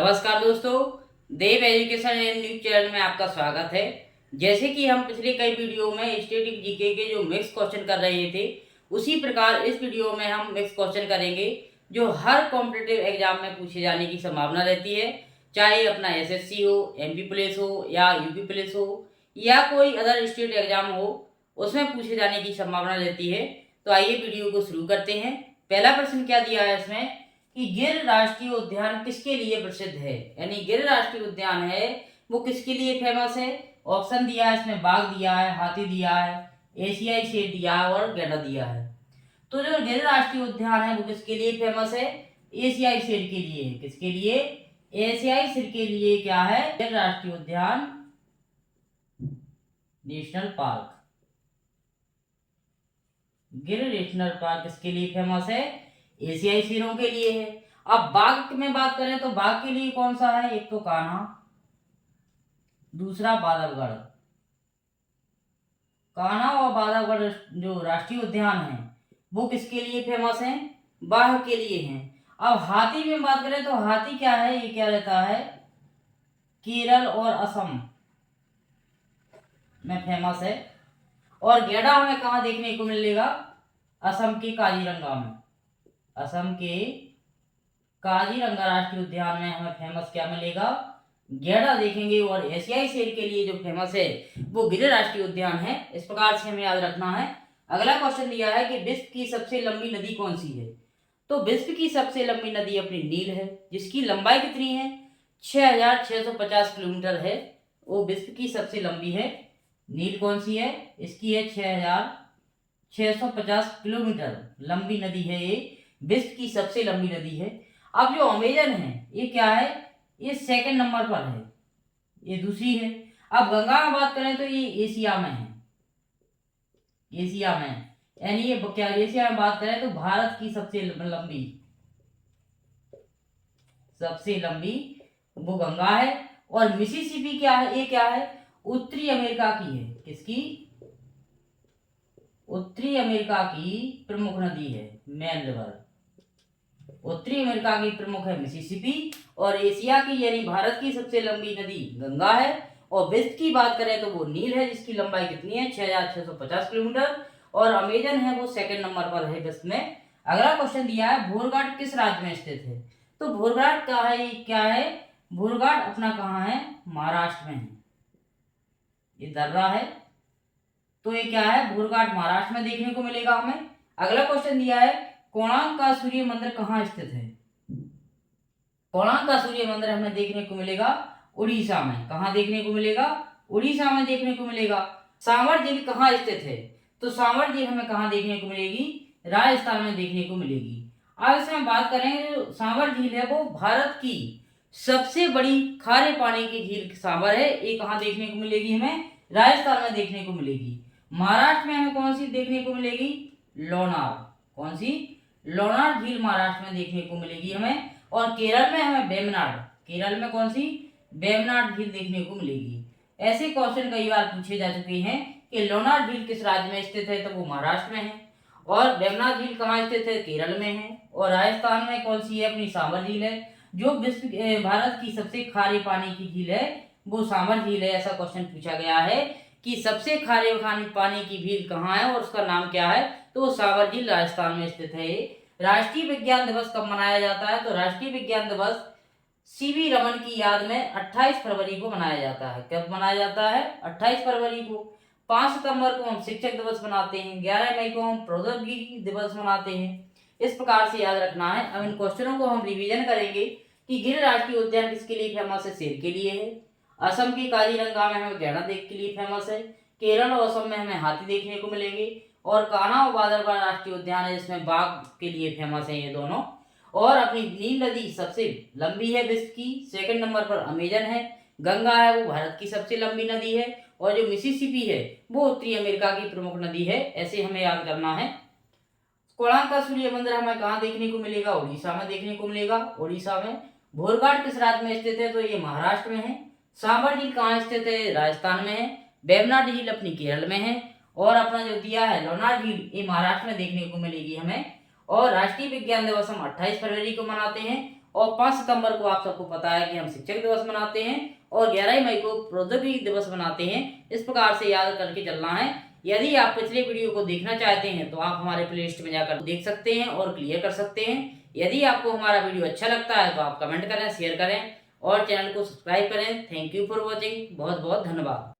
नमस्कार दोस्तों, देव education and news channel में आपका स्वागत है। जैसे कि हम पिछले कई वीडियो में स्टैटिक जीके के जो मिक्स क्वेश्चन कर रहे थे, उसी प्रकार इस वीडियो में हम मिक्स क्वेश्चन करेंगे जो हर कॉम्पिटिटिव एग्जाम में पूछे जाने की संभावना रहती है। चाहे अपना एसएससी हो, एमपी पुलिस हो या यूपी पुलिस हो या कोई अदर स्टेट एग्जाम हो, उसमें पूछे जाने की संभावना रहती है। तो आइए वीडियो को शुरू करते हैं। पहला प्रश्न क्या दिया है इसमें कि गिर राष्ट्रीय उद्यान किसके लिए प्रसिद्ध है, यानी गिर राष्ट्रीय उद्यान है वो किसके लिए फेमस है। ऑप्शन दिया है इसमें, बाघ दिया है, हाथी दिया है, एशियाई शेर दिया है और गैंडा दिया है। तो जो गिर राष्ट्रीय उद्यान है वो किसके लिए फेमस है, एशियाई शेर के लिए। किसके लिए, एशियाई शेर के लिए क्या है, गिर राष्ट्रीय उद्यान नेशनल पार्क। गिर नेशनल पार्क किसके लिए फेमस है, एशियाई शेरों के लिए है। अब बाघ में बात करें तो बाघ के लिए कौन सा है, एक तो कान्हा, दूसरा बांधवगढ़। कान्हा और बांधवगढ़ जो राष्ट्रीय उद्यान है वो किसके लिए फेमस है, बाघ के लिए है। अब हाथी में बात करें तो हाथी क्या है, ये क्या रहता है, केरल और असम में फेमस है। और गैंडा हमें कहाँ देखने को मिलेगा, असम के काजीरंगा में। असम के काजीरंगा राष्ट्रीय उद्यान में हमें फेमस क्या मिलेगा, गैंडा देखेंगे। और एशियाई शेर के लिए जो फेमस है वो गिर राष्ट्रीय उद्यान है। इस प्रकार से हमें याद रखना है। अगला क्वेश्चन दिया है कि विश्व की सबसे लंबी नदी कौन सी है। तो विश्व की सबसे लंबी नदी अपनी नील है, जिसकी लंबाई कितनी है, 6650 किलोमीटर है। वो विश्व की सबसे लंबी है। नील कौन सी है, इसकी है 6650 किलोमीटर लंबी नदी है, ये विश्व की सबसे लंबी नदी है। अब जो अमेजन है ये क्या है, ये सेकंड नंबर पर है, ये दूसरी है। अब गंगा में बात करें तो ये एशिया में है, एशिया में, यानी ये क्या, एशिया में बात करें तो भारत की सबसे लंबी वो गंगा है। और मिसिसिपी क्या है, ये क्या है, उत्तरी अमेरिका की है। किसकी, उत्तरी अमेरिका की प्रमुख नदी है, मेन रिवर। उत्तरी अमेरिका की प्रमुख है मिसिसिपी। और एशिया की यानी भारत की सबसे लंबी नदी गंगा है। और विश्व की बात करें तो वो नील है, जिसकी लंबाई कितनी है, 6650 किलोमीटर। और अमेजन है वो सेकंड नंबर पर है विश्व में। अगला क्वेश्चन दिया है, भोरघाट किस राज्य में स्थित है। तो भोरघाट का है, क्या है, भोरघाट अपना कहाँ है, महाराष्ट्र में है, ये दर्रा है। तो ये क्या है, भोरघाट महाराष्ट्र में देखने को मिलेगा हमें। अगला क्वेश्चन दिया है, कोणार्क का सूर्य मंदिर कहाँ स्थित है। कोणार्क का सूर्य मंदिर हमें देखने को मिलेगा उड़ीसा में। कहाँ देखने को मिलेगा, उड़ीसा में देखने को मिलेगा। सांवर झील कहाँ स्थित है, तो सांवर झील हमें कहाँ देखने को मिलेगी, राजस्थान में देखने को मिलेगी। अब इसमें बात करें जो सांवर झील है वो भारत की सबसे बड़ी खारे पानी की झील सांवर है। ये कहाँ देखने को मिलेगी, हमें राजस्थान में देखने को मिलेगी। महाराष्ट्र में हमें कौन सी देखने को मिलेगी, लोनार। कौन सी, लोनार झील महाराष्ट्र में देखने को मिलेगी हमें। और केरल में हमें वेम्बनाड, केरल में कौन सी, वेम्बनाड झील देखने को मिलेगी। ऐसे क्वेश्चन कई बार पूछे जा चुके हैं कि लोनार झील किस राज्य में स्थित है, तो वो महाराष्ट्र में है। और वेम्बनाड झील कहाँ स्थित है, केरल में है। और राजस्थान में कौन सी है, अपनी सांभर झील है। जो विश्व भारत की सबसे खारे पानी की झील है वो सांभर झील है। ऐसा क्वेश्चन पूछा गया है कि सबसे खारे पानी की झील कहाँ है और उसका नाम क्या है, तो वो सांभर झील राजस्थान में स्थित है। राष्ट्रीय विज्ञान दिवस कब मनाया जाता है, तो राष्ट्रीय विज्ञान दिवस सीवी रमन की याद में 28 फरवरी को मनाया जाता है। कब मनाया जाता है, 28 फरवरी को। 5 सितंबर को हम शिक्षक दिवस मनाते हैं, 11 मई को हम प्रौद्योगिकी दिवस मनाते हैं। इस प्रकार से याद रखना है। अब इन क्वेश्चनों को हम रिवीजन करेंगे कि गिर राष्ट्रीय उद्यान किसके लिए फेमस है, शेर के लिए है। असम के काजीरंगा में हमें गैंडा देख के लिए फेमस है। केरल और असम में हमें हाथी देखने को मिलेंगे। और कान्हा और बांधवगढ़ राष्ट्रीय उद्यान है जिसमें बाघ के लिए फेमस है ये दोनों। और अपनी नील नदी सबसे लंबी है विश्व की, सेकंड नंबर पर अमेजन है। गंगा है वो भारत की सबसे लंबी नदी है। और जो मिसिसिपी है वो उत्तरी अमेरिका की प्रमुख नदी है। ऐसे हमें याद करना है। कोणार्क का सूर्य मंदिर हमें कहाँ देखने को मिलेगा, उड़ीसा में देखने को मिलेगा। उड़ीसा में। भोरघाट किस राज्य में स्थित है, तो ये महाराष्ट्र में है। सांभर झील कहाँ स्थित है, राजस्थान में है। वेम्बनाड झील अपनी केरल में है। और अपना जो दिया है लोनार झील, ये महाराष्ट्र में देखने को मिलेगी हमें। और राष्ट्रीय विज्ञान दिवस हम 28 फरवरी को मनाते हैं। और 5 सितंबर को आप सबको पता है कि हम शिक्षक दिवस मनाते हैं और 11 मई को प्रौद्योगिकी दिवस मनाते हैं। इस प्रकार से याद करके चलना है। यदि आप पिछले वीडियो को देखना चाहते हैं तो आप हमारे प्ले लिस्ट में जाकर देख सकते हैं और क्लियर कर सकते हैं। यदि आपको हमारा वीडियो अच्छा लगता है तो आप कमेंट करें, शेयर करें और चैनल को सब्सक्राइब करें। Thank you for watching. बहुत बहुत धन्यवाद।